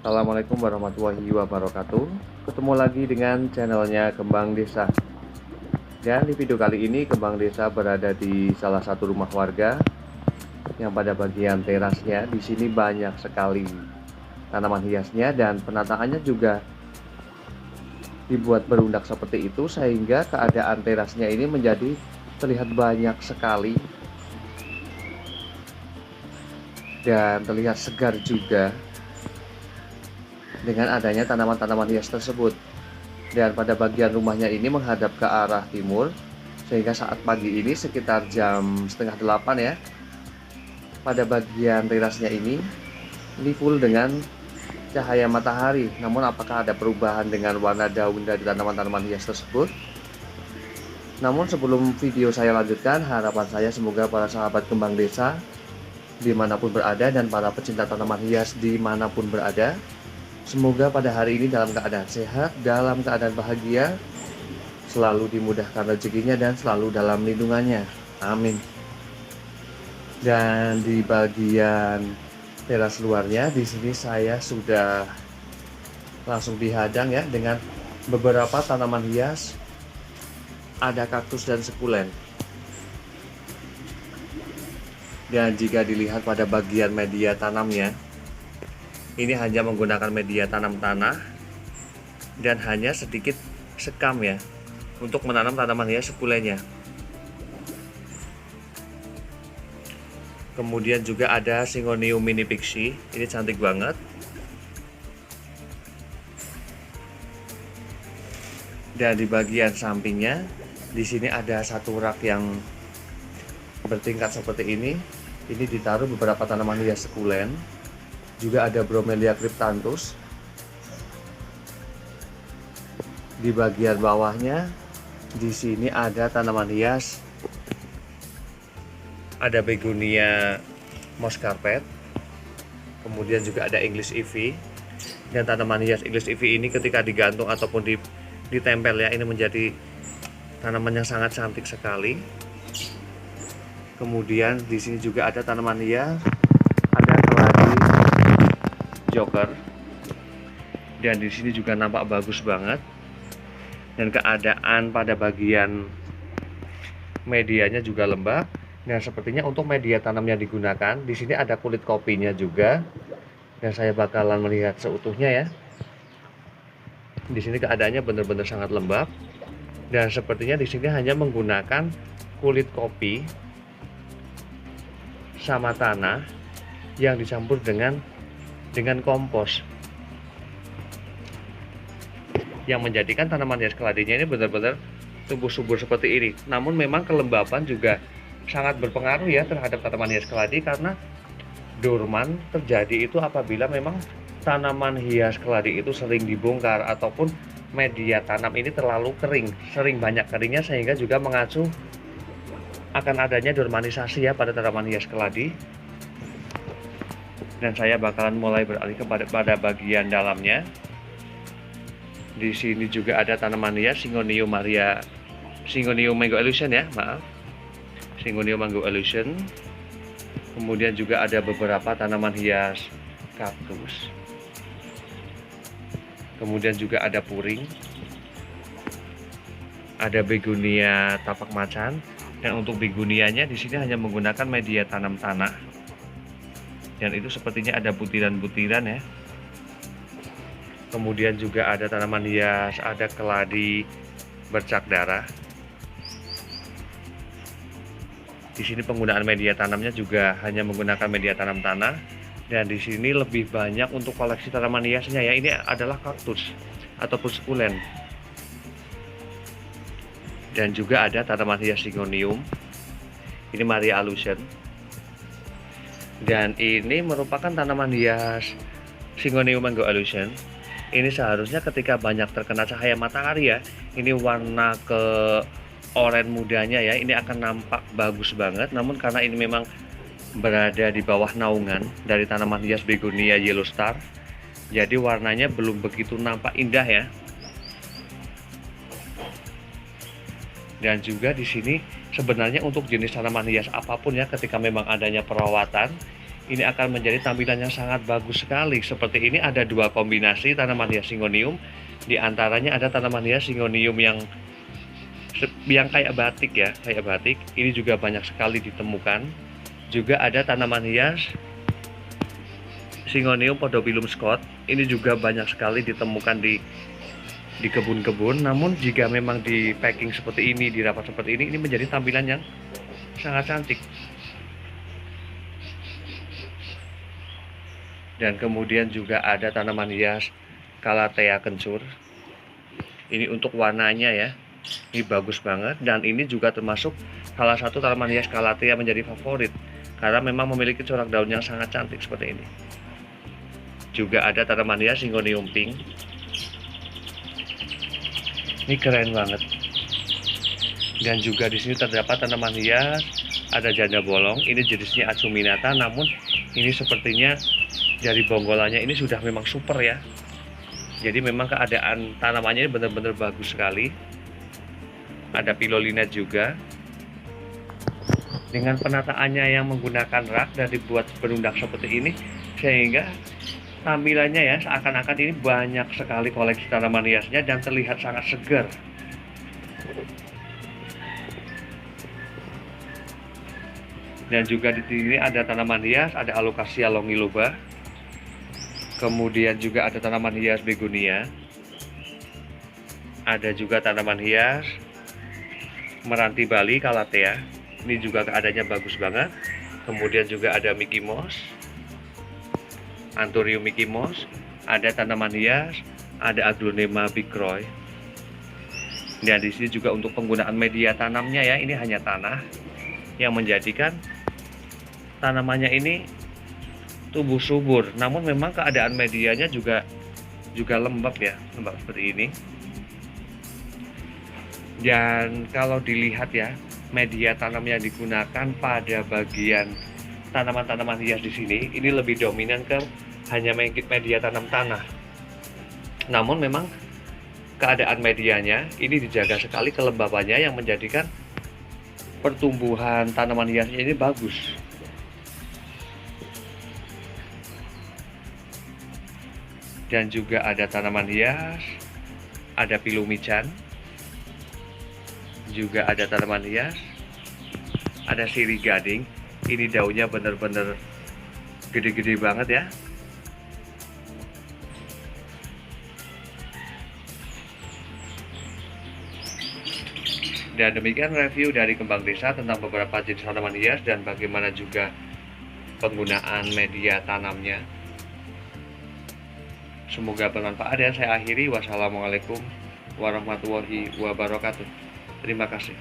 Assalamualaikum warahmatullahi wabarakatuh. Ketemu lagi dengan channelnya Kembang Desa. Dan di video kali ini Kembang Desa berada di salah satu rumah warga yang pada bagian terasnya di sini banyak sekali tanaman hiasnya dan penataannya juga dibuat berundak seperti itu sehingga keadaan terasnya ini menjadi terlihat banyak sekali dan terlihat segar juga dengan adanya tanaman-tanaman hias tersebut. Dan pada bagian rumahnya ini menghadap ke arah timur, sehingga saat pagi ini sekitar jam setengah 8 ya, pada bagian terasnya ini full dengan cahaya matahari. Namun apakah ada perubahan dengan warna daun dari tanaman-tanaman hias tersebut? Namun sebelum video saya lanjutkan, harapan saya semoga para sahabat Kembang Desa dimanapun berada dan para pecinta tanaman hias dimanapun berada, semoga pada hari ini dalam keadaan sehat, dalam keadaan bahagia, selalu dimudahkan rezekinya dan selalu dalam lindungannya. Amin. Dan di bagian teras luarnya di sini saya sudah langsung dihadang ya dengan beberapa tanaman hias, ada kaktus dan sukulen. Dan jika dilihat pada bagian media tanamnya, ini hanya menggunakan media tanam tanah dan hanya sedikit sekam ya untuk menanam tanaman hias sukulennya. Kemudian juga ada Syngonium mini pixie, ini cantik banget. Dan di bagian sampingnya, di sini ada satu rak yang bertingkat seperti ini. Ini ditaruh beberapa tanaman hias sukulen. Juga ada Bromelia cryptanthus. Di bagian bawahnya, di sini ada tanaman hias. Ada Begonia moss carpet. Kemudian juga ada English ivy. Dan tanaman hias English ivy ini ketika digantung ataupun ditempel ya, ini menjadi tanaman yang sangat cantik sekali. Kemudian di sini juga ada tanaman hias, ada keladi joker, dan di sini juga nampak bagus banget. Dan keadaan pada bagian medianya juga lembab. Dan sepertinya untuk media tanam yang digunakan di sini ada kulit kopinya juga. Dan saya bakalan melihat seutuhnya ya. Di sini keadaannya benar-benar sangat lembab. Dan sepertinya di sini hanya menggunakan kulit kopi sama tanah yang dicampur dengan kompos, yang menjadikan tanaman hias keladinya ini benar-benar tumbuh subur seperti ini. Namun memang kelembapan juga sangat berpengaruh ya terhadap tanaman hias keladi, karena dorman terjadi itu apabila memang tanaman hias keladi itu sering dibongkar ataupun media tanam ini terlalu kering, sering banyak keringnya, sehingga juga mengacu akan adanya dormanisasi ya pada tanaman hias keladi. Dan saya bakalan mulai beralih pada bagian dalamnya. Di sini juga ada tanaman hias Syngonium Mango Illusion ya, maaf. Syngonium Mango Illusion. Kemudian juga ada beberapa tanaman hias kaktus. Kemudian juga ada puring. Ada Begonia tapak macan. Dan untuk begonianya di sini hanya menggunakan media tanam tanah. Dan itu sepertinya ada butiran-butiran ya. Kemudian juga ada tanaman hias, ada keladi bercak darah. Di sini penggunaan media tanamnya juga hanya menggunakan media tanam tanah. Dan di sini lebih banyak untuk koleksi tanaman hiasnya ya. Ini adalah kaktus ataupun sukulen. Dan juga ada tanaman hias Syngonium. Ini Maria Illusion. Dan ini merupakan tanaman hias Syngonium Mango Illusion. Ini seharusnya ketika banyak terkena cahaya matahari ya, ini warna ke oranye mudanya ya, ini akan nampak bagus banget. Namun karena ini memang berada di bawah naungan dari tanaman hias Begonia Yellow Star, jadi warnanya belum begitu nampak indah ya. Dan juga di sini sebenarnya untuk jenis tanaman hias apapun ya, ketika memang adanya perawatan, ini akan menjadi tampilan yang sangat bagus sekali. Seperti ini ada dua kombinasi tanaman hias Syngonium. Di antaranya ada tanaman hias Syngonium yang kayak batik ya, kayak batik. Ini juga banyak sekali ditemukan. Juga ada tanaman hias Syngonium Podophyllum Scott. Ini juga banyak sekali ditemukan di kebun-kebun. Namun jika memang di packing seperti ini, dirapat seperti ini menjadi tampilan yang sangat cantik. Dan kemudian juga ada tanaman hias Calathea kencur. Ini untuk warnanya ya, ini bagus banget. Dan ini juga termasuk salah satu tanaman hias Calathea menjadi favorit, karena memang memiliki corak daun yang sangat cantik seperti ini. Juga ada tanaman hias Syngonium pink. Ini keren banget. Dan juga di sini terdapat tanaman hias, ada janda bolong. Ini jenisnya Acuminata, namun ini sepertinya dari bonggolannya ini sudah memang super ya. Jadi memang keadaan tanamannya ini benar-benar bagus sekali. Ada Pilolina juga. Dengan penataannya yang menggunakan rak dan dibuat berundak seperti ini, sehingga tampilannya ya seakan-akan ini banyak sekali koleksi tanaman hiasnya dan terlihat sangat segar. Dan juga di sini ada tanaman hias, ada Alocasia longiloba. Kemudian juga ada tanaman hias Begonia. Ada juga tanaman hias Meranti Bali Calathea. Ini juga keadaannya bagus banget. Kemudian juga ada Mickey Mouse, Anthurium Mickey Mouse. Ada tanaman hias, ada Aglonema bicroy. Dan di sini juga untuk penggunaan media tanamnya ya, ini hanya tanah yang menjadikan tanamannya ini tumbuh subur. Namun memang keadaan medianya juga lembab ya, lembab seperti ini. Dan kalau dilihat ya, media tanam yang digunakan pada bagian tanaman-tanaman hias di sini ini lebih dominan ke hanya media tanam tanah. Namun memang keadaan medianya ini dijaga sekali kelembabannya yang menjadikan pertumbuhan tanaman hiasnya ini bagus. Dan juga ada tanaman hias, ada Pilumichan, juga ada tanaman hias, ada Sirih Gading. Ini daunnya benar-benar gede-gede banget ya. Dan demikian review dari Kembang Desa tentang beberapa jenis tanaman hias dan bagaimana juga penggunaan media tanamnya. Semoga bermanfaat dan saya akhiri. Wassalamualaikum warahmatullahi wabarakatuh. Terima kasih.